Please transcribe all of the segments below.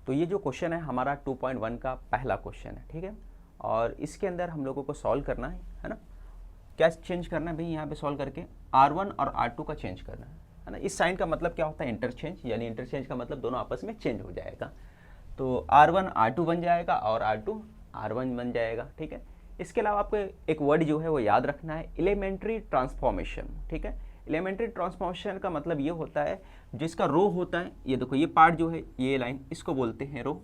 तो ये जो क्वेश्चन है हमारा 2.1 का पहला क्वेश्चन है, ठीक है। और इसके अंदर हम लोगों को सॉल्व करना है ना। क्या चेंज करना है भाई, यहाँ पे सॉल्व करके R1 और R2 का चेंज करना है ना। इस साइन का मतलब क्या होता है, इंटरचेंज, यानी इंटरचेंज का मतलब दोनों आपस में चेंज हो जाएगा। तो R1 R2 बन जाएगा और R2 R1 बन जाएगा, ठीक है। इसके अलावा आपको एक वर्ड जो है वो याद रखना है, एलिमेंट्री ट्रांसफॉर्मेशन, ठीक है। एलिमेंट्री ट्रांसफॉर्मेशन का मतलब ये होता है जिसका रो होता है, ये देखो ये पार्ट जो है ये लाइन, इसको बोलते हैं रो,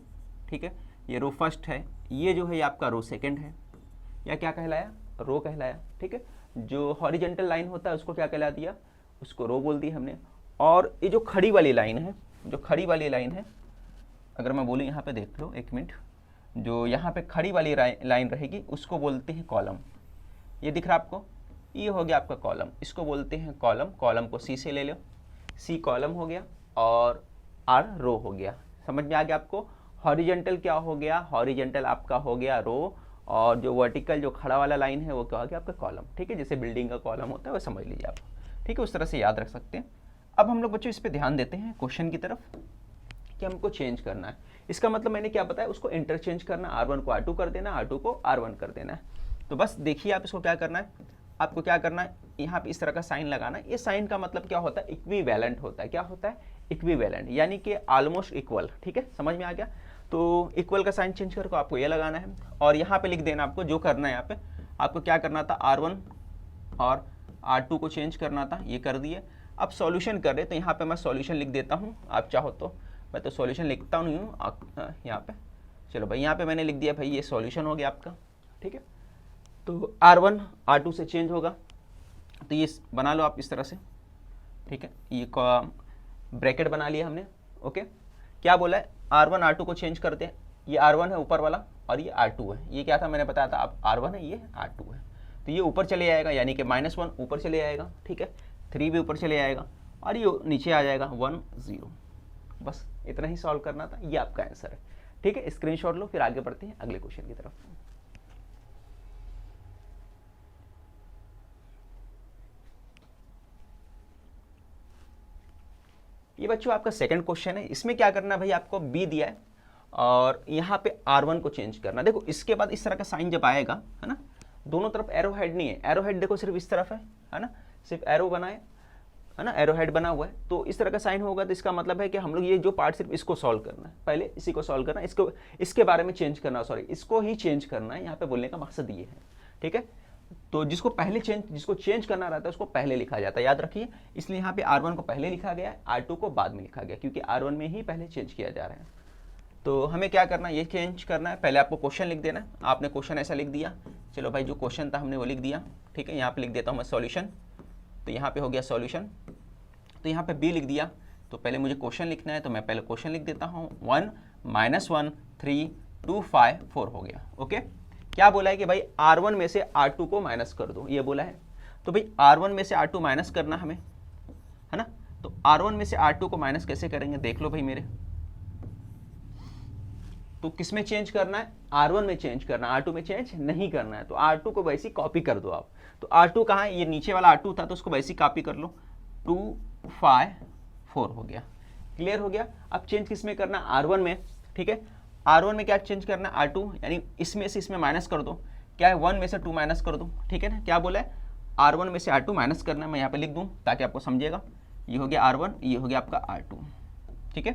ठीक है। ये रो फर्स्ट है, ये जो है ये आपका रो सेकंड है, या क्या कहलाया, रो कहलाया, ठीक है। जो हॉरिजेंटल लाइन होता है उसको क्या कहला दिया, उसको रो बोल दी हमने। और ये जो खड़ी वाली लाइन है, जो खड़ी वाली लाइन है, अगर मैं बोलूँ यहाँ पे देख लो एक मिनट, जो यहाँ पे खड़ी वाली लाइन रहेगी उसको बोलते हैं कॉलम। ये दिख रहा है आपको, ये हो गया आपका कॉलम, इसको बोलते हैं कॉलम। कॉलम को सी से ले लो, सी कॉलम हो गया और आर रो हो गया। समझ में आ गया आपको। हॉरिजेंटल क्या हो गया, हॉरिजेंटल आपका हो गया रो, और जो वर्टिकल जो खड़ा वाला लाइन है वो क्या हो गया आपका कॉलम, ठीक है। जैसे बिल्डिंग का कॉलम होता है वो समझ लीजिए आप, ठीक है। उस तरह से याद रख सकते हैं। अब हम लोग बच्चों इस पर ध्यान देते हैं क्वेश्चन की तरफ कि हमको चेंज करना है। इसका मतलब मैंने क्या बताया, उसको इंटरचेंज करना, R1 को R2 कर देना, R2 को R1 कर देना है। तो बस देखिए आप इसको क्या करना है, आपको क्या करना है, यहाँ पे इस तरह का साइन लगाना है। ये साइन का मतलब क्या होता है, इक्विवेलेंट होता है। क्या होता है, इक्विवेलेंट, यानी कि ऑलमोस्ट इक्वल, ठीक है। समझ में आ गया। तो इक्वल का साइन चेंज करके आपको ये लगाना है और यहाँ पे लिख देना। आपको जो करना है यहाँ पे, आपको क्या करना था, R1 और R2 को चेंज करना था, ये कर दिए। अब सॉल्यूशन कर रहे तो यहाँ पे मैं सॉल्यूशन लिख देता हूँ, आप चाहो तो। मैं तो सॉल्यूशन लिखता नहीं हूँ यहाँ पे, चलो भाई यहाँ पे मैंने लिख दिया भाई, ये सॉल्यूशन हो गया आपका, ठीक है। तो R1 R2 से चेंज होगा, तो ये बना लो आप इस तरह से, ठीक है। ये ब्रैकेट बना लिया हमने, ओके। क्या बोला है, R1 R2 को चेंज करते हैं। ये R1 है ऊपर वाला और ये R2 है। ये क्या था, मैंने बताया था आप, R1 है, ये R2 है। तो ये ऊपर चले जाएगा, यानी कि -1 ऊपर चले जाएगा, ठीक है। 3 भी ऊपर चले जाएगा और ये नीचे आ जाएगा 1 0। बस इतना ही सॉल्व करना था, ये आपका आंसर है, ठीक है। स्क्रीनशॉट लो, फिर आगे बढ़ते हैं अगले क्वेश्चन की तरफ। ये बच्चों आपका सेकंड क्वेश्चन है। इसमें क्या करना है भाई, आपको बी दिया है और यहाँ पे R1 को चेंज करना। देखो इसके बाद इस तरह का साइन जब आएगा, है ना, दोनों तरफ एरो हेड नहीं है, एरो हेड देखो सिर्फ इस तरफ है ना, सिर्फ एरो बना है ना, एरो हेड बना हुआ है। तो इस तरह का साइन होगा तो इसका मतलब है कि हम लोग ये जो पार्ट सिर्फ इसको सॉल्व करना है, पहले इसी को सॉल्व करना है, इसको इसके बारे में चेंज करना, सॉरी इसको ही चेंज करना है। यहाँ पे बोलने का मकसद ये है, ठीक है। तो जिसको चेंज करना रहता है उसको पहले लिखा जाता है, याद रखिए। इसलिए यहाँ पे R1 को पहले लिखा गया है, R2 को बाद में लिखा गया, क्योंकि R1 में ही पहले चेंज किया जा रहा है। तो हमें क्या करना है, ये चेंज करना है। पहले आपको क्वेश्चन लिख देना है। आपने क्वेश्चन ऐसा लिख दिया, चलो भाई जो क्वेश्चन था हमने वो लिख दिया, ठीक है। यहाँ पे लिख देता हूँ मैं सॉल्यूशन, तो यहाँ पे हो गया सॉल्यूशन। तो यहाँ पे बी लिख दिया, तो पहले मुझे क्वेश्चन लिखना है, तो मैं पहले क्वेश्चन लिख देता हूँ। 1 -1 3 2 5 4 हो गया, ओके। क्या बोला है कि भाई R1 में से R2 को माइनस कर दो, ये बोला है। तो भाई R1 में से R2 माइनस करना हमें, है ना। तो R1 में से R2 को माइनस कैसे करेंगे, देख लो भाई मेरे। तो किस में चेंज करना है, R1 में चेंज करना है, R2 में चेंज नहीं करना है। तो R2 को वैसी कॉपी कर दो आप। तो R2 कहाँ है, ये नीचे वाला R2 था, तो उसको वैसी कॉपी कर लो। 2 5 4 हो गया, क्लियर हो गया। अब चेंज किस में करना, R1 में, ठीक है। R1 में क्या चेंज करना है, R2, यानी इसमें से इसमें माइनस कर दो। क्या है, 1 में से 2 माइनस कर दो, ठीक है ना। क्या बोला है, R1 में से R2 माइनस करना है। मैं यहाँ पे लिख दूँ ताकि आपको समझेगा। ये हो गया R1, ये हो गया आपका R2, ठीक है।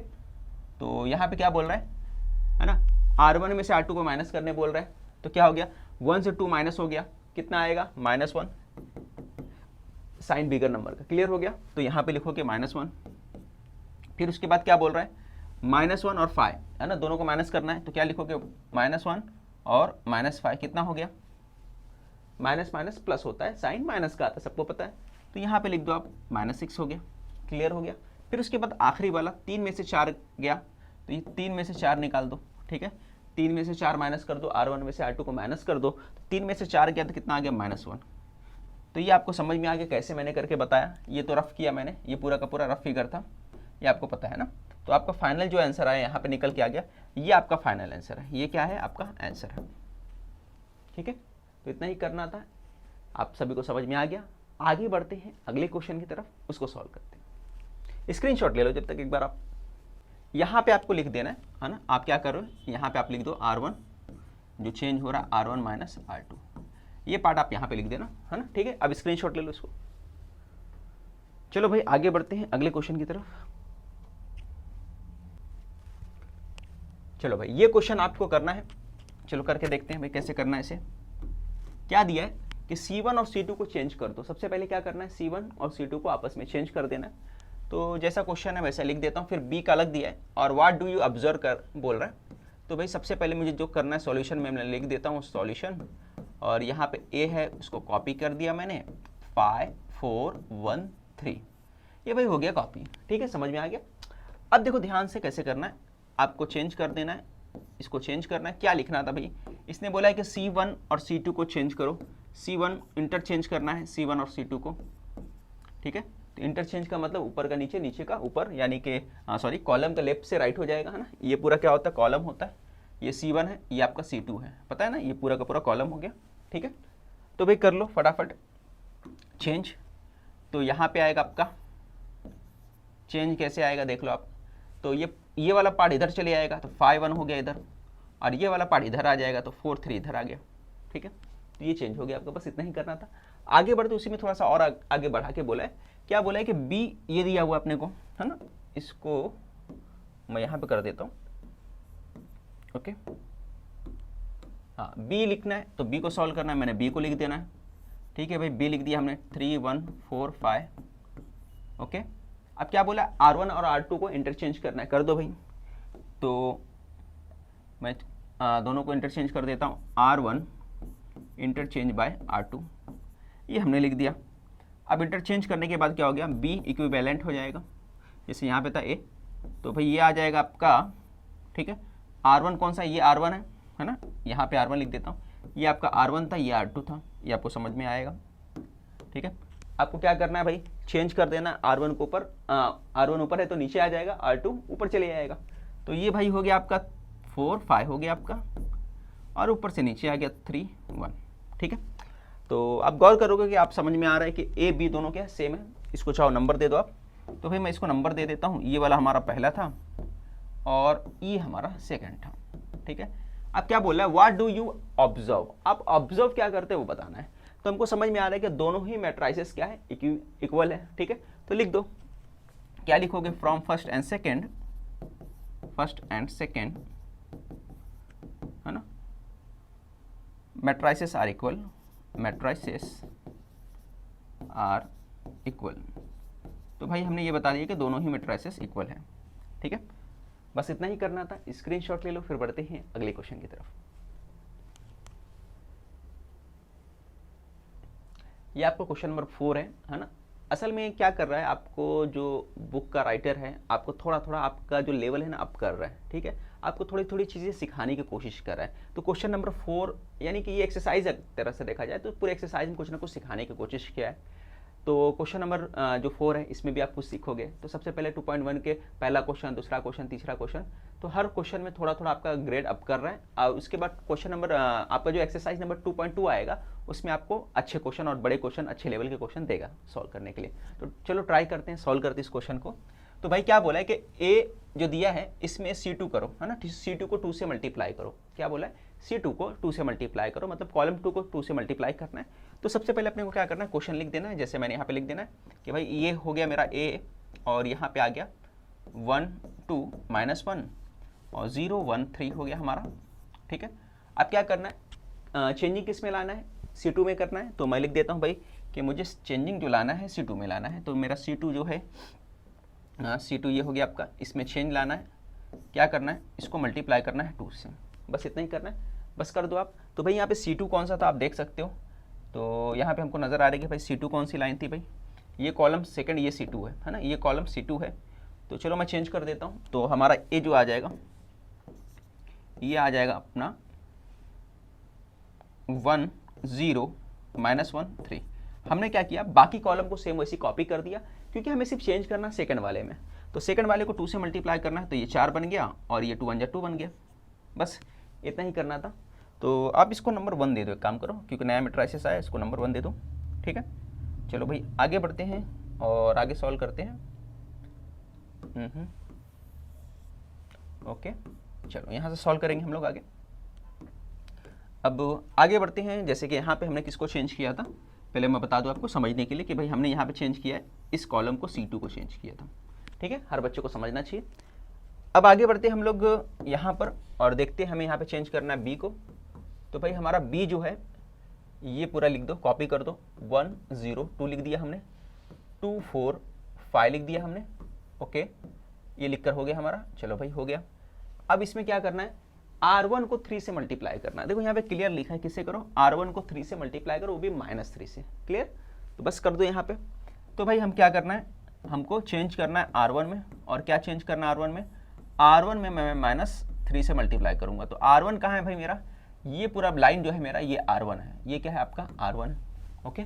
तो यहाँ पे क्या बोल रहा है ना, R1 में से R2 को माइनस करने बोल रहा है। तो क्या हो गया, 1 से 2 माइनस हो गया, कितना आएगा, -1, साइन बिगर नंबर का, क्लियर हो गया। तो यहाँ पे लिखोगे -1। फिर उसके बाद क्या बोल रहा है, -1 और 5, है ना, दोनों को माइनस करना है। तो क्या लिखोगे, -1 और -5 कितना हो गया, माइनस माइनस प्लस होता है, साइन माइनस का आता है, सबको पता है। तो यहाँ पे लिख दो आप, -6 हो गया, क्लियर हो गया। फिर उसके बाद आखिरी वाला 3 में से 4 गया, तो ये 3 में से 4 निकाल दो, ठीक है। 3 में से 4 माइनस कर दो, R1 में से R2 को माइनस कर दो, 3 में से 4 गया तो कितना आ गया, -1। तो ये आपको समझ में आ गया कैसे मैंने करके बताया। ये तो रफ किया मैंने, ये पूरा का पूरा रफ फिगर था, ये आपको पता है ना। तो आपका फाइनल जो आंसर आया यहाँ पे निकल के आ गया, ये आपका फाइनल आंसर है। ये क्या है, आपका आंसर है, ठीक है। तो इतना ही करना था, आप सभी को समझ में आ गया। आगे बढ़ते हैं अगले क्वेश्चन की तरफ, उसको सॉल्व करते हैं। स्क्रीनशॉट ले लो जब तक एक बार आप। यहाँ पे आपको लिख देना है ना। आप क्या करो, यहाँ पे आप लिख दो R1 जो चेंज हो रहा है R1 माइनस R2, ये पार्ट आप यहाँ पे लिख देना, है ना। ठीक है, अब स्क्रीनशॉट ले लो इसको। चलो भाई आगे बढ़ते हैं अगले क्वेश्चन की तरफ। चलो भाई ये क्वेश्चन आपको करना है, चलो करके देखते हैं भाई कैसे करना है इसे। क्या दिया है कि C1 और C2 को चेंज कर दो। सबसे पहले क्या करना है, C1 और C2 को आपस में चेंज कर देना है। तो जैसा क्वेश्चन है वैसा लिख देता हूँ, फिर B का अलग दिया है और व्हाट डू यू ऑब्जर्व कर बोल रहा है। तो भाई सबसे पहले मुझे जो करना है सॉल्यूशन में मैं लिख देता हूँ सॉल्यूशन, और यहाँ पे A है उसको कॉपी कर दिया मैंने 5 4 1 3, ये भाई हो गया कॉपी। ठीक है, समझ में आ गया। अब देखो ध्यान से कैसे करना है, आपको चेंज कर देना है, इसको चेंज करना है। क्या लिखना था भाई, इसने बोला है कि C1 और C2 को चेंज करो। C1 इंटरचेंज करना है C1 और C2 को। ठीक है, तो इंटरचेंज का मतलब ऊपर का नीचे, नीचे का ऊपर, यानी कि सॉरी कॉलम का लेफ्ट से राइट हो जाएगा, है ना। ये पूरा क्या होता है, कॉलम होता है। ये C1 है, ये आपका C2 है, पता है ना, ये पूरा का पूरा कॉलम हो गया। ठीक है, तो भाई कर लो फटाफट चेंज। तो यहाँ पे आएगा आपका चेंज, कैसे आएगा देख लो आप। तो ये वाला पार्ट इधर चले आएगा तो 5 1 हो गया इधर, और ये वाला पार्ट इधर आ जाएगा तो 4 3 इधर आ गया। ठीक है, तो ये चेंज हो गया आपका, बस इतना ही करना था। आगे बढ़ते उसी में थोड़ा सा और आगे बढ़ा के बोला है। क्या बोला है कि बी ये दिया हुआ अपने को, है ना, इसको मैं यहाँ पे कर देता हूँ। ओके, हाँ बी लिखना है तो बी को सॉल्व करना है, मैंने बी को लिख देना है। ठीक है भाई, बी लिख दिया हमने 3 1 4 5। ओके, अब क्या बोला, R1 और R2 को इंटरचेंज करना है, कर दो भाई। तो मैं दोनों को इंटरचेंज कर देता हूँ, R1 इंटरचेंज बाय R2, ये हमने लिख दिया। अब इंटरचेंज करने के बाद क्या हो गया, B इक्विवेलेंट हो जाएगा। जैसे यहाँ पे था A, तो भाई ये आ जाएगा आपका। ठीक है, R1 कौन सा, ये R1 है ना, यहाँ पे R1 लिख देता हूँ। ये आपका R1 था, ये R2 था, ये आपको समझ में आएगा। ठीक है, आपको क्या करना है भाई, चेंज कर देना R1 को ऊपर, R1 ऊपर है तो नीचे आ जाएगा, R2 ऊपर चले जाएगा। तो ये भाई हो गया आपका 4 5 हो गया आपका, और ऊपर से नीचे आ गया 3 1। ठीक है, तो आप गौर करोगे कि आप समझ में आ रहा है कि ए बी दोनों क्या सेम है। इसको चाहो नंबर दे दो आप, तो भाई मैं इसको नंबर दे देता हूँ। ये वाला हमारा पहला था और ये हमारा सेकंड था। ठीक है, अब क्या बोल रहा है, व्हाट डू यू ऑब्जर्व। आप ऑब्जर्व क्या करते हैं वो बताना है। तो हमको समझ में आ रहा है कि दोनों ही मैट्राइसेस क्या है, इक्वल है। ठीक है, तो लिख दो, क्या लिखोगे, फ्रॉम फर्स्ट एंड सेकेंड, है ना, मैट्राइसेस आर इक्वल, तो भाई हमने ये बता दिया कि दोनों ही मैट्राइसेस इक्वल है। ठीक है, बस इतना ही करना था। स्क्रीनशॉट ले लो, फिर बढ़ते हैं अगले क्वेश्चन की तरफ। ये आपको क्वेश्चन नंबर 4 है ना। असल में क्या कर रहा है, आपको जो बुक का राइटर है आपको थोड़ा थोड़ा आपका जो लेवल है ना अप कर रहा है। ठीक है, आपको थोड़ी थोड़ी चीज़ें सिखाने की कोशिश कर रहा है। तो क्वेश्चन नंबर 4 यानी कि ये एक्सरसाइज तरह से देखा जाए तो पूरे एक्सरसाइज में कुछ ना कुछ सिखाने की कोशिश किया है। तो क्वेश्चन नंबर जो 4 है इसमें भी आप कुछ सीखोगे। तो सबसे पहले 2.1 के पहला क्वेश्चन, दूसरा क्वेश्चन, तीसरा क्वेश्चन, तो हर क्वेश्चन में थोड़ा थोड़ा आपका ग्रेड अप कर रहा है। और उसके बाद क्वेश्चन नंबर आपका जो एक्सरसाइज नंबर 2.2 आएगा उसमें आपको अच्छे क्वेश्चन और बड़े क्वेश्चन, अच्छे लेवल के क्वेश्चन देगा सॉल्व करने के लिए। तो चलो ट्राई करते हैं, सॉल्व करते हैं इस क्वेश्चन को। तो भाई क्या बोला है कि ए जो दिया है इसमें C2 करो, है ना, C2 को 2 से मल्टीप्लाई करो। क्या बोला है, C2 को 2 से मल्टीप्लाई करो, मतलब कॉलम 2 को 2 से मल्टीप्लाई करना है। तो सबसे पहले अपने को क्या करना है, क्वेश्चन लिख देना है। जैसे मैंने यहाँ पे लिख देना है कि भाई ये हो गया मेरा A, और यहाँ पे आ गया 1 2 -1 और 0 1 3 हो गया हमारा। ठीक है, अब क्या करना है, चेंजिंग किस में लाना है, C2 में करना है। तो मैं लिख देता हूँ भाई कि मुझे चेंजिंग जो लाना है C2 में लाना है। तो मेरा C2 जो है C2 ये हो गया आपका, इसमें चेंज लाना है। क्या करना है, इसको मल्टीप्लाई करना है 2 से, बस इतना ही करना है, बस कर दो आप। तो भाई यहाँ पे C2 कौन सा था आप देख सकते हो। तो यहाँ पे हमको नज़र आ रहा है कि भाई C2 कौन सी लाइन थी भाई, ये कॉलम सेकंड, ये C2 है ना, ये कॉलम C2 है। तो चलो मैं चेंज कर देता हूँ। तो हमारा ए जो आ जाएगा, ये आ जाएगा अपना 1 0 -1 3। हमने क्या किया, बाकी कॉलम को सेम वैसी कॉपी कर दिया, क्योंकि हमें सिर्फ चेंज करना सेकंड वाले में। तो सेकंड वाले को 2 से मल्टीप्लाई करना है, तो ये 4 बन गया और ये 2 1 2 बन गया, बस इतना ही करना था। तो आप इसको नंबर 1 दे दो, एक काम करो, क्योंकि नया मैट्राइसेस आया, इसको नंबर 1 दे दो। ठीक है, चलो भाई आगे बढ़ते हैं और आगे सॉल्व करते हैं। ओके, चलो यहाँ से सॉल्व करेंगे हम लोग आगे। अब आगे बढ़ते हैं। जैसे कि यहाँ पे हमने किसको चेंज किया था, पहले मैं बता दूँ आपको समझने के लिए कि भाई हमने यहाँ पे चेंज किया है, इस कॉलम को C2 को चेंज किया था। ठीक है, हर बच्चे को समझना चाहिए। अब आगे बढ़ते हैं हम लोग यहाँ पर और देखते हैं हमें यहाँ पे चेंज करना है B को। तो भाई हमारा B जो है ये पूरा लिख दो, कॉपी कर दो। 1 0 2 लिख दिया हमने, 2 4 5 लिख दिया हमने। ओके, ये लिखकर हो गया हमारा। चलो भाई हो गया। अब इसमें क्या करना है, R1 को 3 से मल्टीप्लाई करना है। देखो यहाँ पे क्लियर लिखा है, किससे करो, R1 को 3 से मल्टीप्लाई करो, वो भी -3 से। क्लियर, तो बस कर दो यहाँ पे। तो भाई हम क्या करना है, हमको चेंज करना है R1 में। और क्या चेंज करना है R1 में, R1 में मैं -3 से मल्टीप्लाई करूंगा। तो R1 कहाँ है भाई मेरा, ये पूरा लाइन जो है मेरा ये R1 है, ये क्या है आपका R1 है। ओके,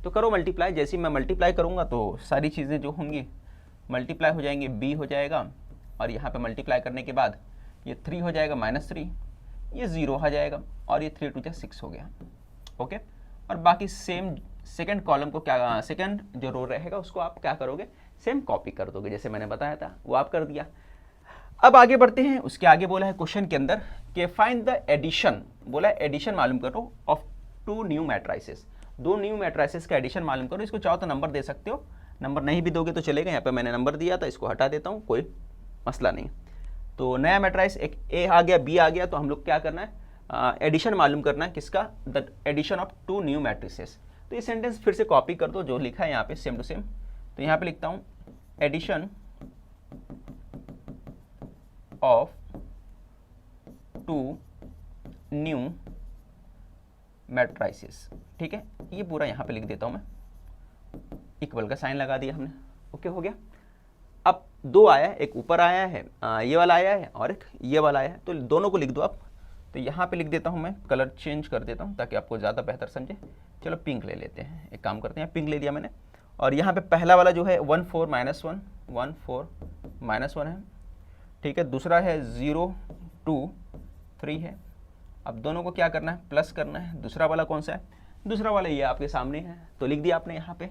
तो करो मल्टीप्लाई। जैसे ही मैं मल्टीप्लाई करूंगा तो सारी चीज़ें जो होंगी मल्टीप्लाई हो जाएंगी, B हो जाएगा और यहाँ पे मल्टीप्लाई करने के बाद ये 3 हो जाएगा -3, ये 0 आ जाएगा और ये 3 2 6 हो गया। ओके, और बाकी सेम सेकंड कॉलम को क्या, सेकंड जो रो रहेगा उसको आप क्या करोगे, सेम कॉपी कर दोगे, जैसे मैंने बताया था वो आप कर दिया। अब आगे बढ़ते हैं। उसके आगे बोला है क्वेश्चन के अंदर कि फाइंड द एडिशन, बोला है एडिशन मालूम करो of 2 new matrices, 2 new matrices का एडिशन मालूम करो। इसको चाहो तो नंबर दे सकते हो, नंबर नहीं भी दोगे तो चलेगा। यहाँ पे मैंने नंबर दिया था, इसको हटा देता हूँ, कोई मसला नहीं। तो नया मैट्राइस एक A आ गया, B आ गया, तो हम लोग क्या करना है, एडिशन मालूम करना है किसका, the addition of 2 new matrices. तो ये सेंटेंस फिर से कॉपी कर दो जो लिखा है यहाँ पे सेम टू सेम। तो यहाँ पे लिखता हूँ एडिशन ऑफ 2 न्यू मैट्राइसेस। ठीक है, ये पूरा यहाँ पे लिख देता हूँ मैं, इक्वल का साइन लगा दिया हमने। ओके, हो गया। अब 2 आया है, एक ऊपर आया है, ये वाला आया है और एक ये वाला आया है, तो दोनों को लिख दो आप। तो यहाँ पे लिख देता हूँ मैं, कलर चेंज कर देता हूँ ताकि आपको ज़्यादा बेहतर समझे। चलो पिंक ले लेते हैं, एक काम करते हैं, पिंक ले लिया मैंने। और यहाँ पे पहला वाला जो है 1 4 -1, 1 4 -1 है। ठीक है, दूसरा है 0 2 3 है। अब दोनों को क्या करना है, प्लस करना है। दूसरा वाला कौन सा है, दूसरा वाला ये आपके सामने है, तो लिख दिया आपने यहाँ पे।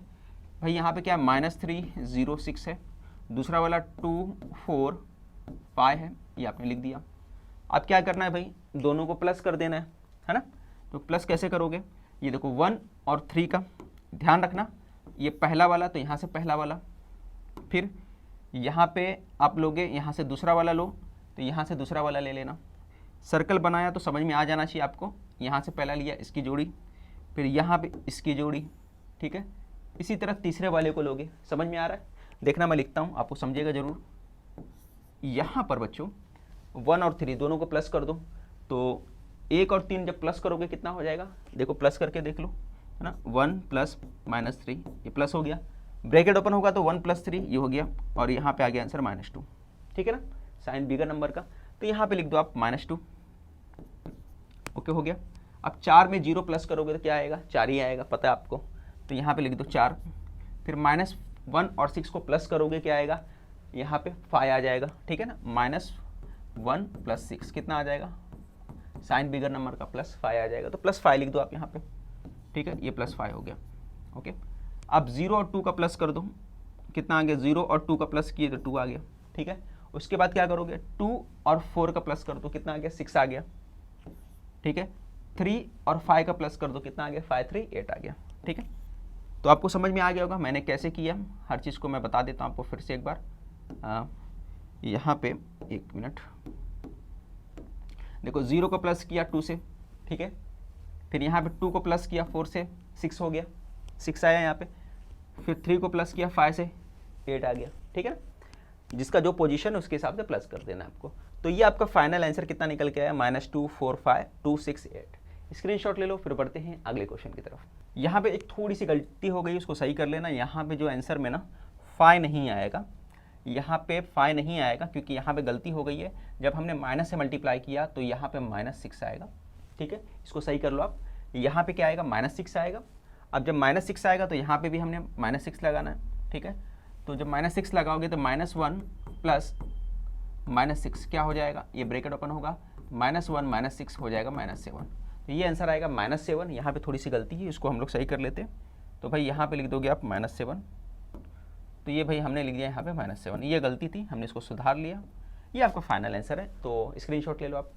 भाई यहाँ पे क्या -3 0 6 है। दूसरा वाला 2 4 5 है, ये आपने लिख दिया। अब क्या करना है भाई, दोनों को प्लस कर देना है ना। तो प्लस कैसे करोगे, ये देखो 1 और 3 का ध्यान रखना, ये पहला वाला तो यहाँ से पहला वाला, फिर यहाँ पे आप लोगे, यहाँ से दूसरा वाला लो तो यहाँ से दूसरा वाला ले लेना। सर्कल बनाया तो समझ में आ जाना चाहिए आपको, यहाँ से पहला लिया इसकी जोड़ी, फिर यहाँ पे इसकी जोड़ी। ठीक है, इसी तरह तीसरे वाले को लोगे। समझ में आ रहा है, देखना मैं लिखता हूँ, आपको समझेगा जरूर। यहाँ पर बच्चों 1 और 3 दोनों को प्लस कर दो, तो 1 और 3 जब प्लस करोगे कितना हो जाएगा, देखो प्लस करके देख लो, है ना। 1 प्लस -3 ये प्लस हो गया, ब्रैकेट ओपन होगा तो 1 + 3 ये हो गया, और यहाँ पे आ गया आंसर -2। ठीक है ना, साइन बिगर नंबर का, तो यहाँ पे लिख दो आप -2। ओके, हो गया। अब 4 में 0 प्लस करोगे तो क्या आएगा, 4 ही आएगा, पता है आपको, तो यहाँ पे लिख दो 4। फिर -1 और 6 को प्लस करोगे क्या आएगा, यहाँ पे 5 आ जाएगा। ठीक है ना, -1 + 6 कितना आ जाएगा, साइन बिगर नंबर का +5 आ जाएगा, तो +5 लिख दो आप यहाँ पे। ठीक है, ये +5 हो गया। ओके, अब 0 और 2 का प्लस कर दो, कितना आ गया, 0 और 2 का प्लस किए तो 2 आ गया। ठीक है, उसके बाद क्या करोगे, 2 और 4 का प्लस कर दो, कितना आ गया, 6 आ गया। ठीक है, 3 और 5 का प्लस कर दो, कितना आ गया, 5 3 8 आ गया। ठीक है, तो आपको समझ में आ गया होगा मैंने कैसे किया, हर चीज़ को मैं बता देता हूँ आपको फिर से एक बार। यहाँ पे 1 मिनट, देखो 0 को प्लस किया 2 से, ठीक है, फिर यहाँ पे 2 को प्लस किया 4 से, 6 हो गया, 6 आया यहाँ पे, फिर 3 को प्लस किया 5 से, 8 आ गया। ठीक है, जिसका जो पोजीशन है उसके हिसाब से प्लस कर देना आपको। तो ये आपका फाइनल आंसर कितना निकल के आया, -2 4 5 2 6 8। स्क्रीनशॉट ले लो, फिर बढ़ते हैं अगले क्वेश्चन की तरफ। यहाँ पे एक थोड़ी सी गलती हो गई, उसको सही कर लेना। यहाँ पे जो आंसर में ना 5 नहीं आएगा, यहाँ पे 5 नहीं आएगा, क्योंकि यहाँ पे गलती हो गई है, जब हमने माइनस से मल्टीप्लाई किया तो यहाँ पे -6 आएगा। ठीक है, इसको सही कर लो आप। यहाँ पे क्या आएगा, -6 आएगा। अब जब -6 आएगा तो यहाँ पे भी हमने -6 लगाना है। ठीक है, तो जब -6 लगाओगे तो -1 प्लस -6 क्या हो जाएगा, ये ब्रैकेट ओपन होगा, -1 -6 हो जाएगा -7। तो ये आंसर आएगा -7। यहाँ पे थोड़ी सी गलती है, इसको हम लोग सही कर लेते हैं। तो भाई यहाँ पे लिख दोगे आप -7, तो ये भाई हमने लिख दिया यहाँ पे -7, ये गलती थी, हमने इसको सुधार लिया। ये आपका फाइनल आंसर है, तो स्क्रीनशॉट ले लो आप।